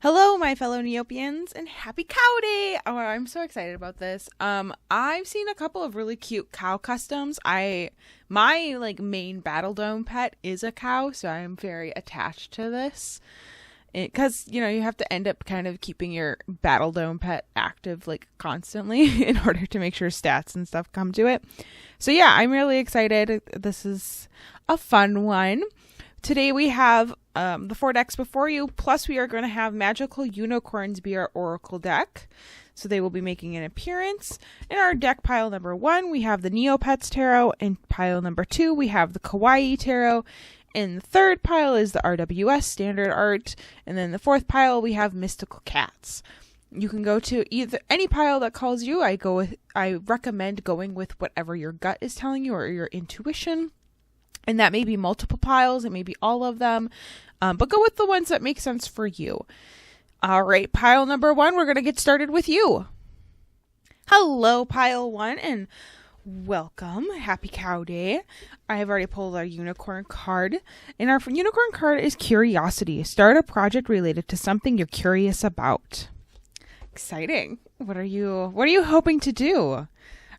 Hello, my fellow Neopians, and happy cow day! Oh, I'm so excited about this. I've seen a couple of really cute cow customs. My main battle dome pet is a cow, so I'm very attached to this. Because, you have to end up kind of keeping your battle dome pet active, constantly in order to make sure stats and stuff come to it. So yeah, I'm really excited. This is a fun one. Today we have the 4 decks before you, plus we are going to have Magical Unicorns be our Oracle deck. So they will be making an appearance. In our deck pile number 1, we have the Neopets Tarot. In pile number 2, we have the Kawaii Tarot. In the third pile is the RWS Standard Art. And then the fourth pile, we have Mystical Cats. You can go to either any pile that calls you. I recommend going with whatever your gut is telling you or your intuition. And that may be multiple piles, it may be all of them, but go with the ones that make sense for you. All right, pile number 1, we're going to get started with you. Hello, pile 1, and welcome. Happy Cow Day. I have already pulled our unicorn card, and our unicorn card is Curiosity. Start a project related to something you're curious about. Exciting. What are you hoping to do?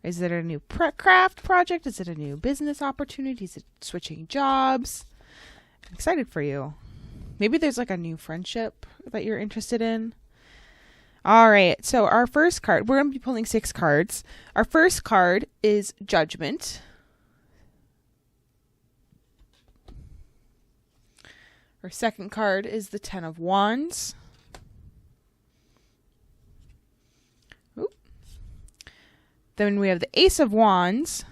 Is it a new craft project? Is it a new business opportunity? Is it switching jobs? I'm excited for you. Maybe there's a new friendship that you're interested in. All right. So our first card, we're going to be pulling 6 cards. Our first card is Judgment. Our second card is the 10 of Wands. Then we have the Ace of Wands,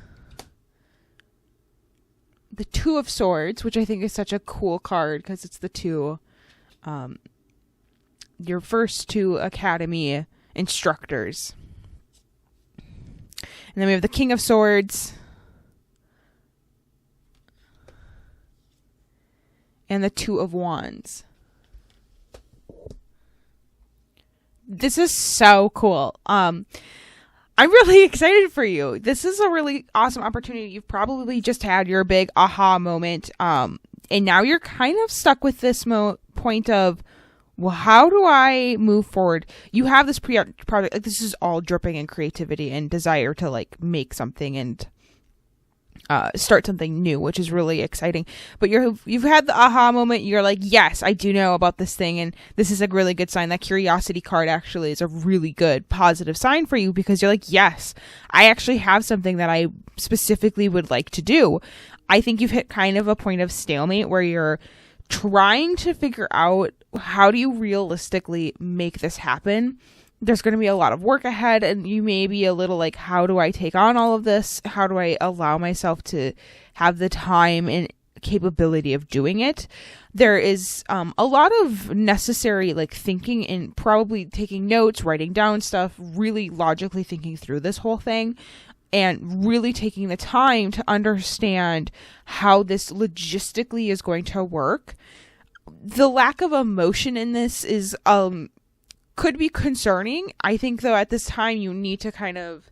the 2 of Swords, which I think is such a cool card because it's the 2, your first 2 Academy instructors. And then we have the King of Swords and the 2 of Wands. This is so cool. I'm really excited for you. This is a really awesome opportunity. You've probably just had your big aha moment. And now you're kind of stuck with this point of, well, how do I move forward? You have this project, this is all dripping in creativity and desire to make something and start something new, which is really exciting. But you've had the aha moment. You're like, yes, I do know about this thing, and this is a really good sign. That Curiosity card actually is a really good positive sign for you because you're like, yes, I actually have something that I specifically would like to do. I think you've hit kind of a point of stalemate where you're trying to figure out how do you realistically make this happen. There's going to be a lot of work ahead, and you may be a little like, how do I take on all of this? How do I allow myself to have the time and capability of doing it? There is a lot of necessary thinking and probably taking notes, writing down stuff, really logically thinking through this whole thing, and really taking the time to understand how this logistically is going to work. The lack of emotion in this is could be concerning. I think though at this time you need to kind of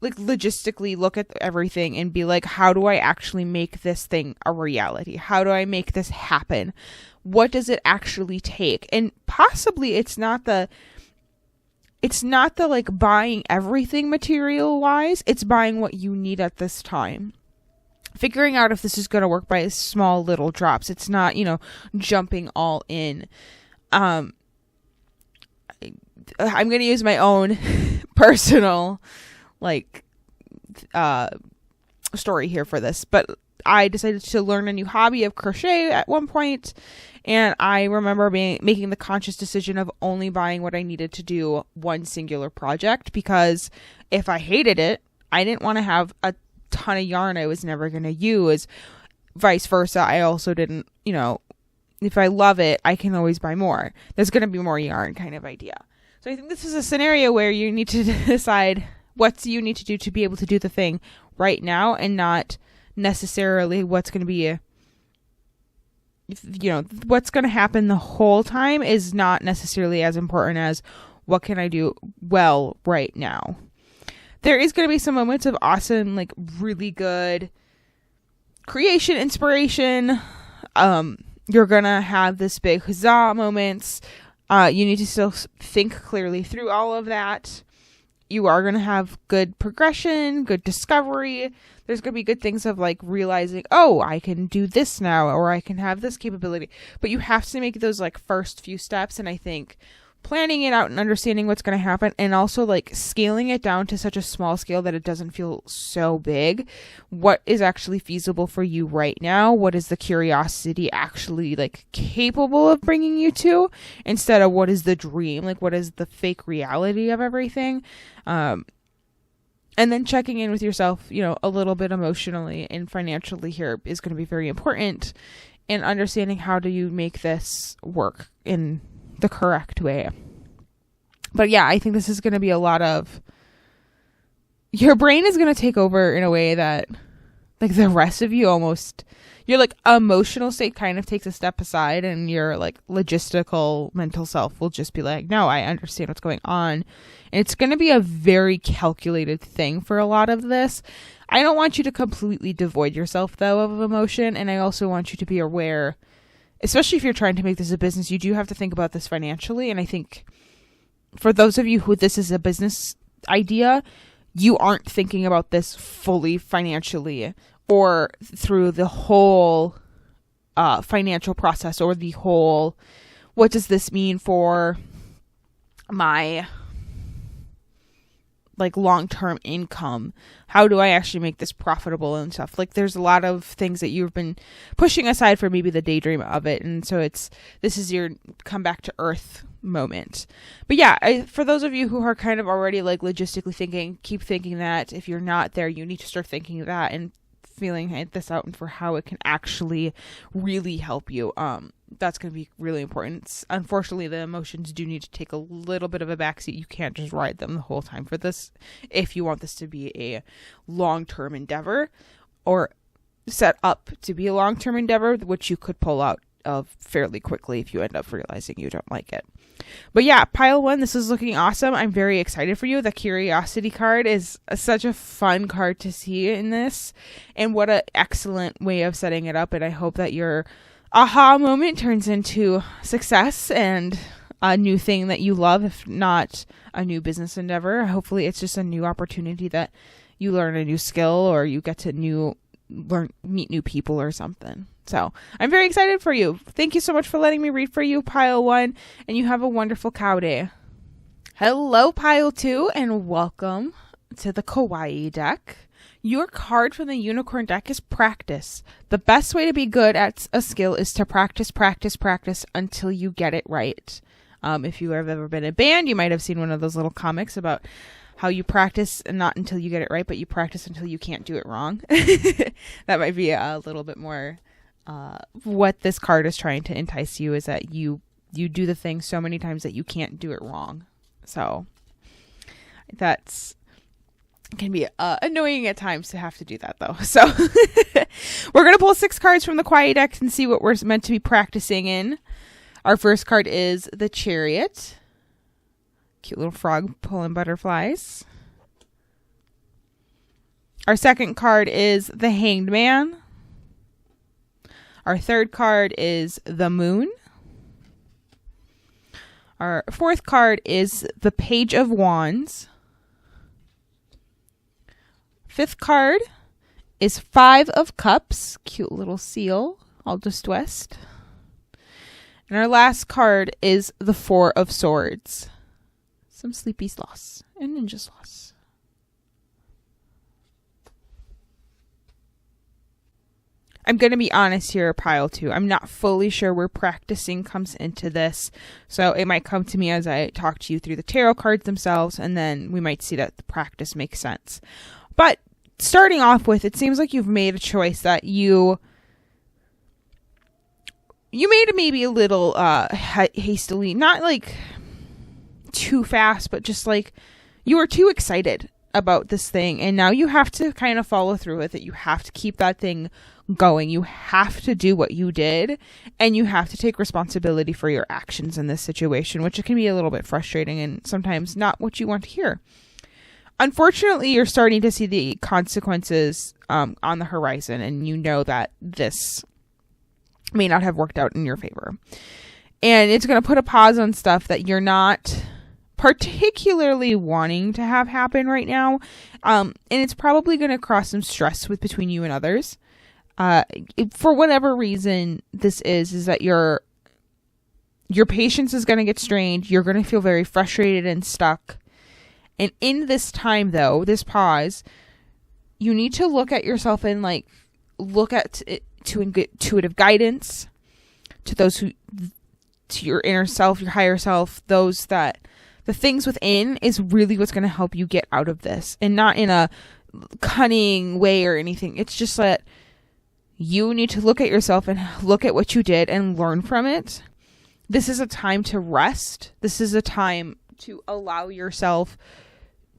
logistically look at everything and be like, how do I actually make this thing a reality? How do I make this happen? What does it actually take? And possibly it's not the buying everything material wise, it's buying what you need at this time. Figuring out if this is going to work by small little drops. It's not, jumping all in. I'm going to use my own personal, story here for this, but I decided to learn a new hobby of crochet at one point, and I remember making the conscious decision of only buying what I needed to do one singular project, because if I hated it, I didn't want to have a ton of yarn I was never going to use. Vice versa, I also didn't, if I love it, I can always buy more. There's going to be more yarn kind of idea. So I think this is a scenario where you need to decide what you need to do to be able to do the thing right now, and not necessarily what's going to be, what's going to happen the whole time is not necessarily as important as what can I do well right now. There is going to be some moments of awesome, really good creation, inspiration. You're going to have this big huzzah moments. You need to still think clearly through all of that. You are going to have good progression, good discovery. There's going to be good things of like realizing, oh, I can do this now, or I can have this capability. But you have to make those like first few steps. And I think planning it out and understanding what's going to happen, and also like scaling it down to such a small scale that it doesn't feel so big. What is actually feasible for you right now? What is the curiosity actually like capable of bringing you to, instead of what is the dream? Like, what is the fake reality of everything? And then checking in with yourself, you know, a little bit emotionally and financially here is going to be very important, and understanding how do you make this work in the correct way. But yeah, I think this is going to be a lot of, your brain is going to take over in a way that like the rest of you almost, your like emotional state kind of takes a step aside, and your like logistical mental self will just be like, no, I understand what's going on. And it's going to be a very calculated thing for a lot of this. I don't want you to completely devoid yourself though of emotion. And I also want you to be aware, especially if you're trying to make this a business, you do have to think about this financially. And I think for those of you who this is a business idea, you aren't thinking about this fully financially, or through the whole financial process, or the whole, what does this mean for my like long-term income? How do I actually make this profitable and stuff? Like, there's a lot of things that you've been pushing aside for maybe the daydream of it. And so this is your come back to earth moment. But yeah, for those of you who are kind of already like logistically thinking, keep thinking that. If you're not there, you need to start thinking that and feeling this out, and for how it can actually really help you. That's going to be really important. Unfortunately, the emotions do need to take a little bit of a backseat. You can't just ride them the whole time for this, if you want this to be a long-term endeavor, or set up to be a long-term endeavor, which you could pull out of fairly quickly if you end up realizing you don't like it. But yeah, pile 1, this is looking awesome. I'm very excited for you. The curiosity card is such a fun card to see in this, and what an excellent way of setting it up. And I hope that your aha moment turns into success and a new thing that you love, if not a new business endeavor. Hopefully it's just a new opportunity that you learn a new skill, or you get to meet new people or something. So I'm very excited for you. Thank you so much for letting me read for you, pile 1, and you have a wonderful cow day. Hello, pile 2, and welcome to the Kawaii deck. Your card from the unicorn deck is practice. The best way to be good at a skill is to practice until you get it right. If you have ever been in a band, you might have seen one of those little comics about how you practice, and not until you get it right, but you practice until you can't do it wrong. That might be a little bit more what this card is trying to entice you, is that you do the thing so many times that you can't do it wrong. So that's can be annoying at times to have to do that, though. So we're going to pull 6 cards from the Kawaii deck and see what we're meant to be practicing in. Our first card is the Chariot. Cute little frog pulling butterflies. Our second card is the Hanged Man. Our third card is the Moon. Our fourth card is the Page of Wands. Fifth card is 5 of Cups. Cute little seal, all distressed. And our last card is the 4 of Swords. Some sleepy sloths and ninja sloths. I'm going to be honest here, pile 2. I'm not fully sure where practicing comes into this. So it might come to me as I talk to you through the tarot cards themselves, and then we might see that the practice makes sense. But starting off with, it seems like you've made a choice that you made maybe a little hastily, not like too fast, but just like you were too excited about this thing, and now you have to kind of follow through with it. You have to keep that thing going. You have to do what you did, and you have to take responsibility for your actions in this situation, which can be a little bit frustrating and sometimes not what you want to hear. Unfortunately, you're starting to see the consequences on the horizon, and you know that this may not have worked out in your favor. And it's going to put a pause on stuff that you're not particularly wanting to have happen right now. And it's probably going to cause some stress between you and others. For whatever reason this is that your patience is going to get strained. You're going to feel very frustrated and stuck. And in this time, though, this pause, you need to look at yourself and like look at to intuitive guidance, to your inner self, your higher self, the things within is really what's going to help you get out of this, and not in a cunning way or anything. It's just that you need to look at yourself and look at what you did and learn from it. This is a time to rest. This is a time to allow yourself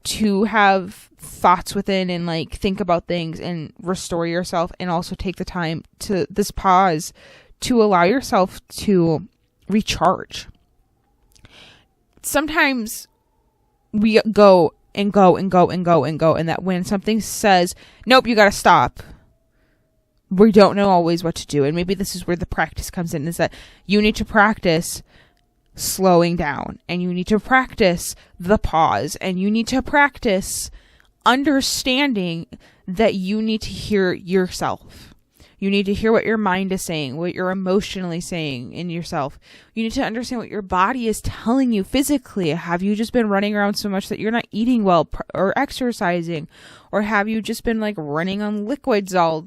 to have thoughts within and like think about things and restore yourself, and also take the time to this pause to allow yourself to recharge. Sometimes we go and go and go and go and go, and that when something says, nope, you gotta stop, we don't know always what to do. And maybe this is where the practice comes in, is that you need to practice slowing down, and you need to practice the pause, and you need to practice understanding that you need to hear yourself. You need to hear what your mind is saying, what you're emotionally saying in yourself. You need to understand what your body is telling you physically. Have you just been running around so much that you're not eating well or exercising? Or have you just been like running on liquids are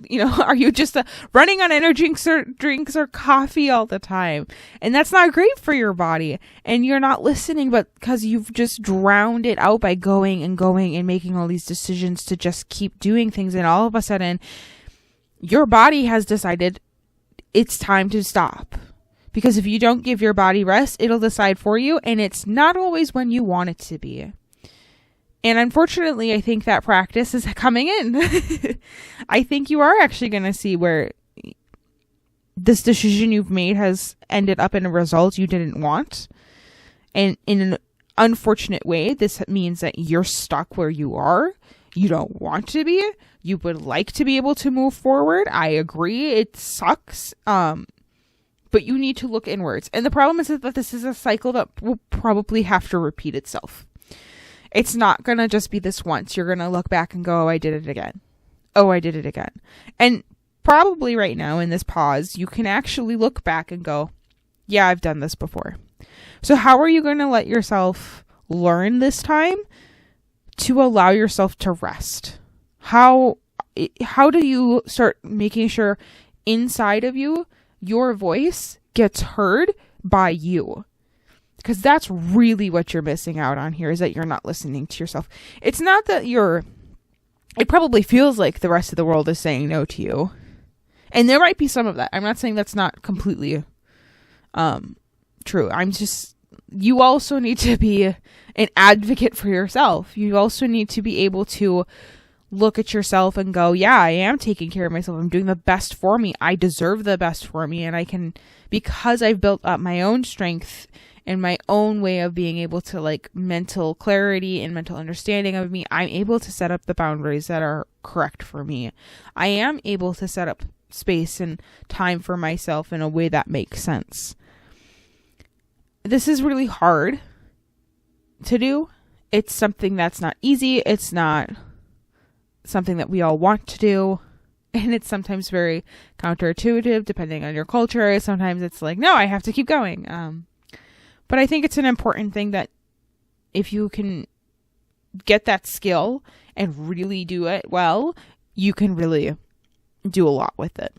you just running on energy drinks or coffee all the time? And that's not great for your body. And you're not listening, but because you've just drowned it out by going and going and making all these decisions to just keep doing things. And all of a sudden, your body has decided it's time to stop. Because if you don't give your body rest, it'll decide for you. And it's not always when you want it to be. And unfortunately, I think that practice is coming in. I think you are actually going to see where this decision you've made has ended up in a result you didn't want. And in an unfortunate way, this means that you're stuck where you are. You don't want to be. You would like to be able to move forward. I agree. It sucks. But you need to look inwards. And the problem is that this is a cycle that will probably have to repeat itself. It's not going to just be this once. You're going to look back and go, oh, I did it again. Oh, I did it again. And probably right now in this pause, you can actually look back and go, yeah, I've done this before. So how are you going to let yourself learn this time to allow yourself to rest? How do you start making sure inside of you, your voice gets heard by you? Because that's really what you're missing out on here, is that you're not listening to yourself. It's not that it probably feels like the rest of the world is saying no to you. And there might be some of that. I'm not saying that's not completely true. You also need to be an advocate for yourself. You also need to be able to look at yourself and go, yeah, I am taking care of myself. I'm doing the best for me. I deserve the best for me. And I can, because I've built up my own strength and my own way of being able to like mental clarity and mental understanding of me, I'm able to set up the boundaries that are correct for me. I am able to set up space and time for myself in a way that makes sense. This is really hard to do. It's something that's not easy. It's not something that we all want to do. And it's sometimes very counterintuitive depending on your culture. Sometimes it's like, no, I have to keep going. But I think it's an important thing that if you can get that skill and really do it well, you can really do a lot with it.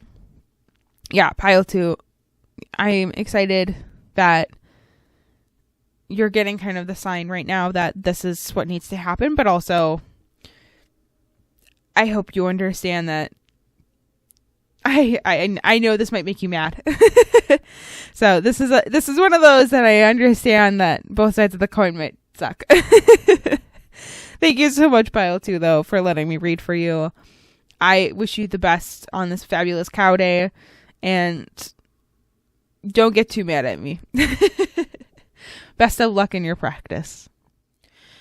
Yeah, pile 2. I'm excited that you're getting kind of the sign right now that this is what needs to happen, but also I hope you understand that I know this might make you mad. So this is one of those that I understand that both sides of the coin might suck. Thank you so much, Pile 2, though, for letting me read for you. I wish you the best on this fabulous cow day, and don't get too mad at me. Best of luck in your practice.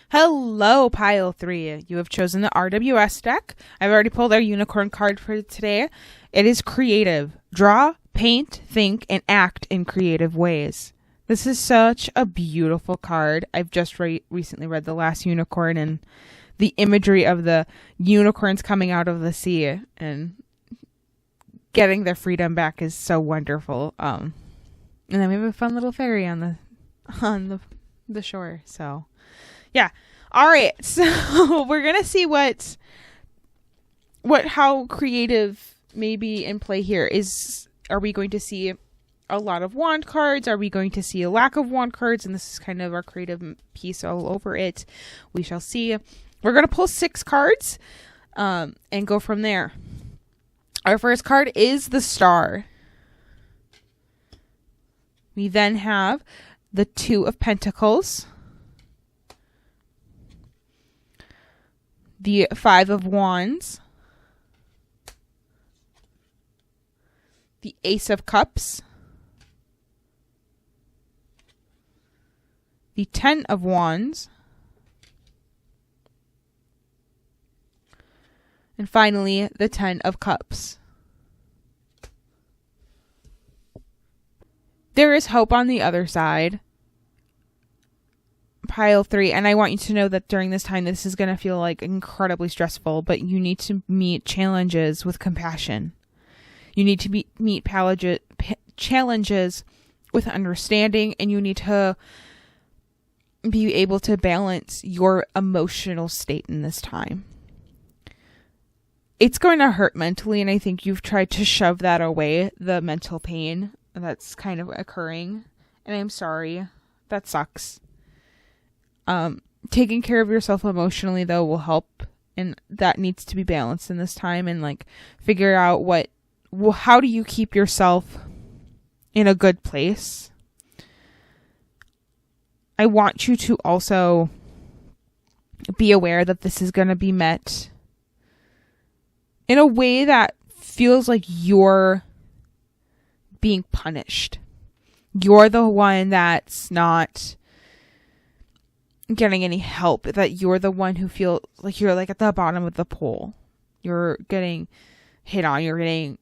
Hello, Pile 3. You have chosen the RWS deck. I've already pulled our unicorn card for today. It is creative. Draw, paint, think, and act in creative ways. This is such a beautiful card. I've just recently read The Last Unicorn, and the imagery of the unicorns coming out of the sea and getting their freedom back is so wonderful. And then we have a fun little fairy on the shore. So yeah. All right. So we're going to see how creative may be in play here. Are we going to see a lot of wand cards? Are we going to see a lack of wand cards? And this is kind of our creative piece all over it. We shall see. We're going to pull 6 cards and go from there. Our first card is the Star. We then have the 2 of Pentacles, the 5 of Wands, the Ace of Cups, the 10 of Wands, and finally, the 10 of Cups. There is hope on the other side. Pile 3. And I want you to know that during this time, this is going to feel like incredibly stressful, but you need to meet challenges with compassion. You need to meet challenges with understanding, and you need to be able to balance your emotional state in this time. It's going to hurt mentally, and I think you've tried to shove that away, the mental pain that's kind of occurring. And I'm sorry. That sucks. Taking care of yourself emotionally, though, will help. And that needs to be balanced in this time. And like figure out how do you keep yourself in a good place? I want you to also be aware that this is going to be met in a way that feels like you're being punished. You're the one that's not getting any help, that you're the one who feels like you're like at the bottom of the pole. You're getting hit on. You're getting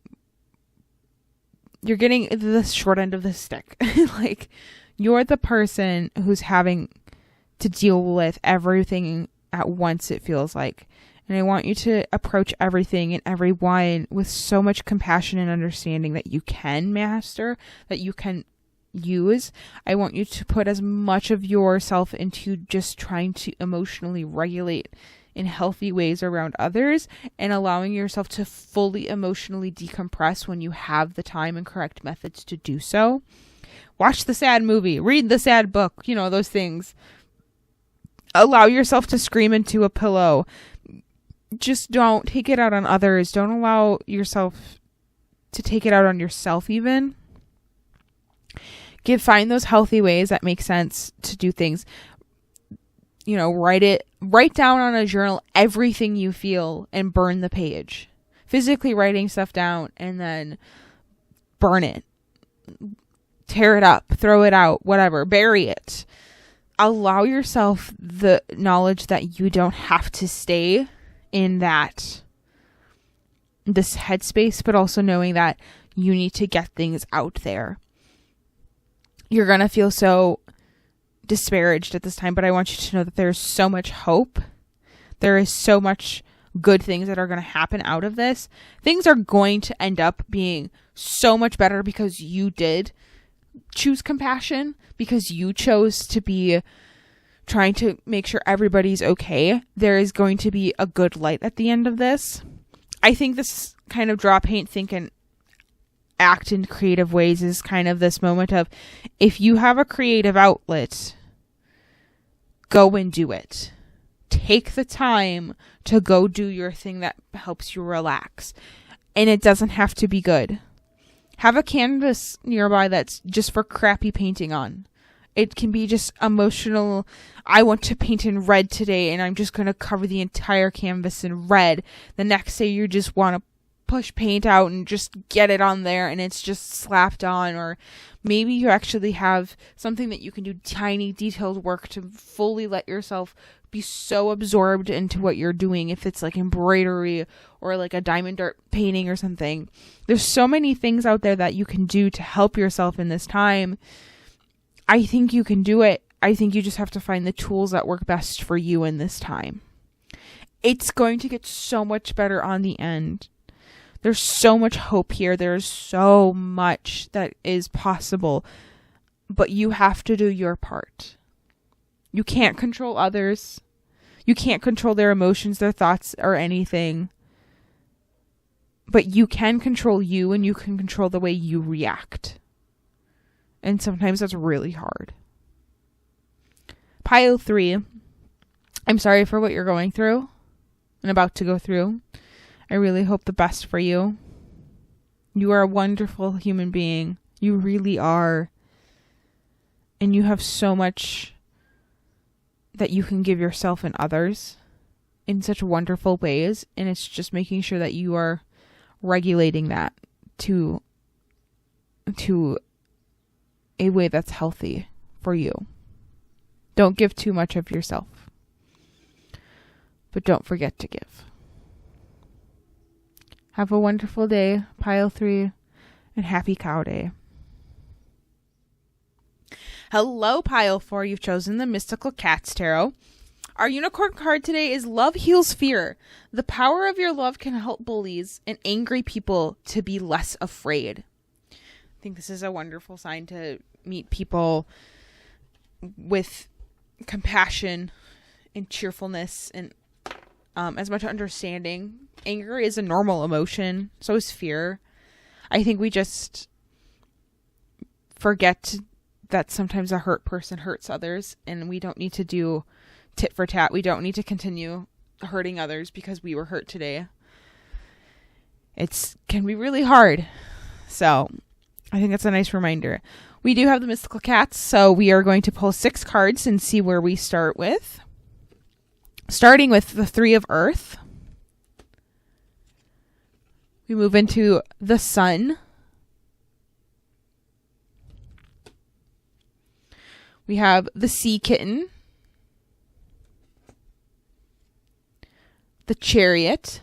the short end of the stick. Like, you're the person who's having to deal with everything at once, it feels like. And I want you to approach everything and everyone with so much compassion and understanding that you can master, that you can use. I want you to put as much of yourself into just trying to emotionally regulate in healthy ways around others and allowing yourself to fully emotionally decompress when you have the time and correct methods to do so. Watch the sad movie, read the sad book, those things. Allow yourself to scream into a pillow. Just don't take it out on others. Don't allow yourself to take it out on yourself even. Find those healthy ways that make sense to do things. Write down on a journal everything you feel and burn the page. Physically writing stuff down and then burn it. Tear it up, throw it out, whatever, bury it. Allow yourself the knowledge that you don't have to stay in this headspace, but also knowing that you need to get things out there. You're going to feel so disparaged at this time, but I want you to know that there's so much hope. There is so much good things that are going to happen out of this. Things are going to end up being so much better because you did choose compassion, because you chose to be trying to make sure everybody's okay. There is going to be a good light at the end of this. I think this kind of draw, paint, think, and act in creative ways is kind of this moment of, if you have a creative outlet, go and do it. Take the time to go do your thing that helps you relax. And it doesn't have to be good. Have a canvas nearby that's just for crappy painting on. It can be just emotional. I want to paint in red today and I'm just going to cover the entire canvas in red. The next day you just want to push paint out and just get it on there and it's just slapped on. Or maybe you actually have something that you can do tiny detailed work to fully let yourself be so absorbed into what you're doing. If it's like embroidery or like a diamond art painting or something. There's so many things out there that you can do to help yourself in this time. I think you can do it. I think you just have to find the tools that work best for you in this time. It's going to get so much better on the end. There's so much hope here. There's so much that is possible. But you have to do your part. You can't control others. You can't control their emotions, their thoughts, or anything. But you can control you, and you can control the way you react. And sometimes that's really hard. Pile 3. I'm sorry for what you're going through and about to go through. I really hope the best for you. You are a wonderful human being. You really are. And you have so much that you can give yourself and others in such wonderful ways. And it's just making sure that you are regulating that to a way that's healthy for you. Don't give too much of yourself. But don't forget to give. Have a wonderful day, Pile 3, and happy Cow Day. Hello, Pile 4. You've chosen the Mystical Cats Tarot. Our unicorn card today is Love Heals Fear. The power of your love can help bullies and angry people to be less afraid. I think this is a wonderful sign to meet people with compassion and cheerfulness and as much understanding. Anger is a normal emotion. So is fear. I think we just forget that sometimes a hurt person hurts others, and we don't need to do tit for tat. We don't need to continue hurting others because we were hurt today. It can be really hard. So I think that's a nice reminder. We do have the Mystical Cats, so we are going to pull 6 cards and see where we start with. Starting with the 3 of Earth. We move into the Sun. We have the Sea Kitten. The Chariot.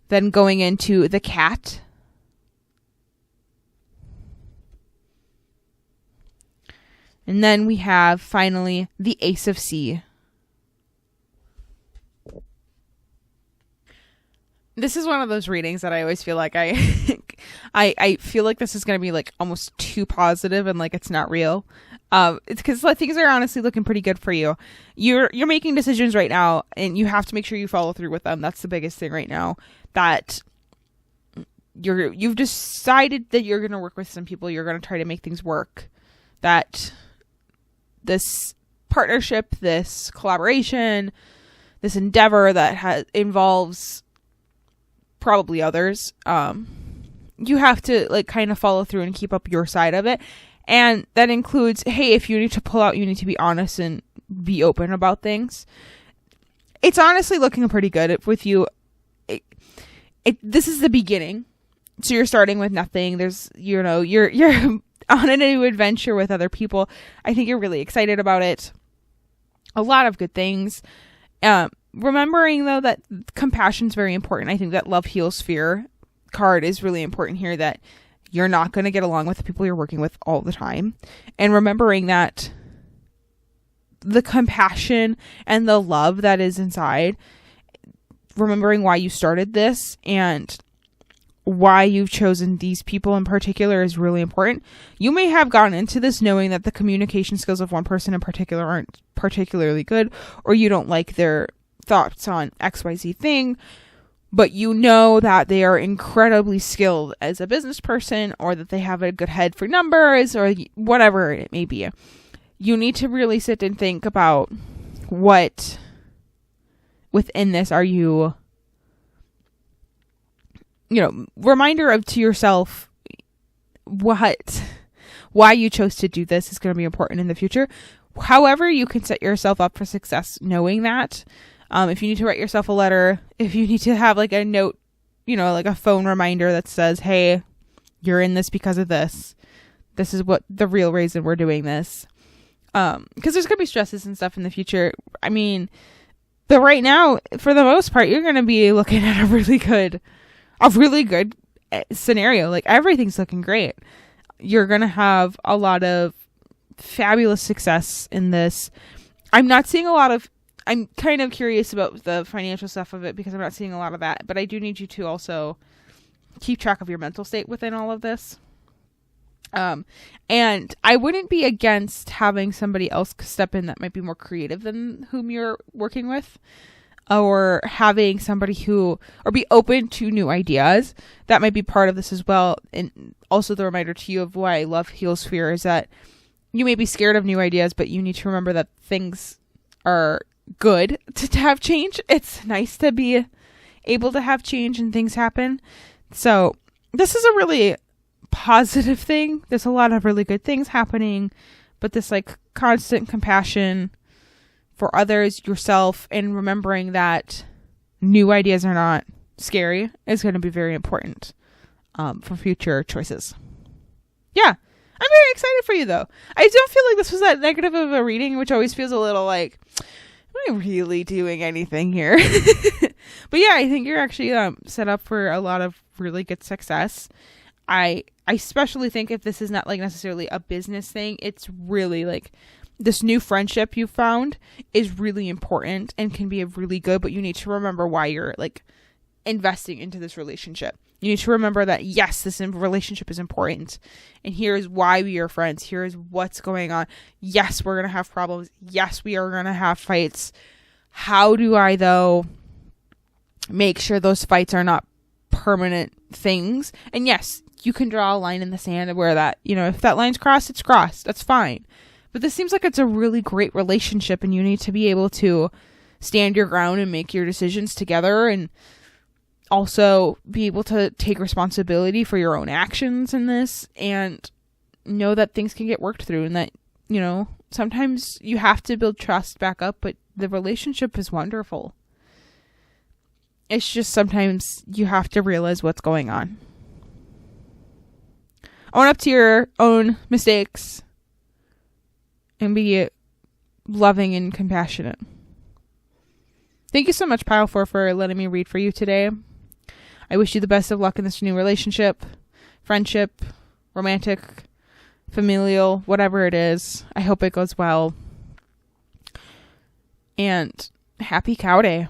Then going into the Cat. And then we have finally the Ace of Sea. This is one of those readings that I always feel like I feel like this is going to be like almost too positive and like it's not real. It's because things are honestly looking pretty good for you. You're making decisions right now, and you have to make sure you follow through with them. That's the biggest thing right now. That you've decided that you're going to work with some people. You're going to try to make things work. That this partnership, this collaboration, this endeavor that involves probably others, you have to like kind of follow through and keep up your side of it. And that includes, hey, if you need to pull out, you need to be honest and be open about things. It's honestly looking pretty good with you. This is the beginning. So you're starting with nothing. There's, you're on a new adventure with other people. I think you're really excited about it. A lot of good things. Remembering though that compassion is very important. I think that Love Heals Fear card is really important here, that you're not going to get along with the people you're working with all the time. And remembering that the compassion and the love that is inside, remembering why you started this and why you've chosen these people in particular is really important. You may have gone into this knowing that the communication skills of one person in particular aren't particularly good, or you don't like their thoughts on XYZ thing, but you know that they are incredibly skilled as a business person, or that they have a good head for numbers, or whatever it may be. You need to really sit and think about what within this are you, reminder to yourself why you chose to do this is going to be important in the future. However, you can set yourself up for success knowing that. If you need to write yourself a letter, if you need to have like a note, like a phone reminder that says, hey, you're in this because of this. This is what the real reason we're doing this. Because there's going to be stresses and stuff in the future. I mean, but right now, for the most part, you're going to be looking at a really good scenario. Like, everything's looking great. You're going to have a lot of fabulous success in this. I'm not seeing a lot of, I'm kind of curious about the financial stuff of it because I'm not seeing a lot of that, but I do need you to also keep track of your mental state within all of this. And I wouldn't be against having somebody else step in that might be more creative than whom you're working with, or having somebody or be open to new ideas. That might be part of this as well. And also the reminder to you of why I love Healsphere is that you may be scared of new ideas, but you need to remember that things are good to have change. It's nice to be able to have change and things happen. So this is a really positive thing. There's a lot of really good things happening, but this like constant compassion for others, yourself, and remembering that new ideas are not scary is going to be very important for future choices. Yeah, I'm very excited for you though. I don't feel like this was that negative of a reading, which always feels a little like, am I really doing anything here? But yeah, I think you're actually set up for a lot of really good success. I especially think if this is not like necessarily a business thing, it's really like this new friendship you found is really important and can be really good, but you need to remember why you're like investing into this relationship. You need to remember that, yes, this relationship is important, and here's why we are friends. Here's what's going on. Yes, we're going to have problems. Yes, we are going to have fights. How do I, though, make sure those fights are not permanent things? And yes, you can draw a line in the sand where that, you know, if that line's crossed, it's crossed. That's fine. But this seems like it's a really great relationship, and you need to be able to stand your ground and make your decisions together, and also be able to take responsibility for your own actions in this, and know that things can get worked through, and that, you know, sometimes you have to build trust back up, but the relationship is wonderful. It's just sometimes you have to realize what's going on. Own up to your own mistakes and be loving and compassionate. Thank you so much, Pile 4, for letting me read for you today. I wish you the best of luck in this new relationship, friendship, romantic, familial, whatever it is. I hope it goes well. And happy Cow Day.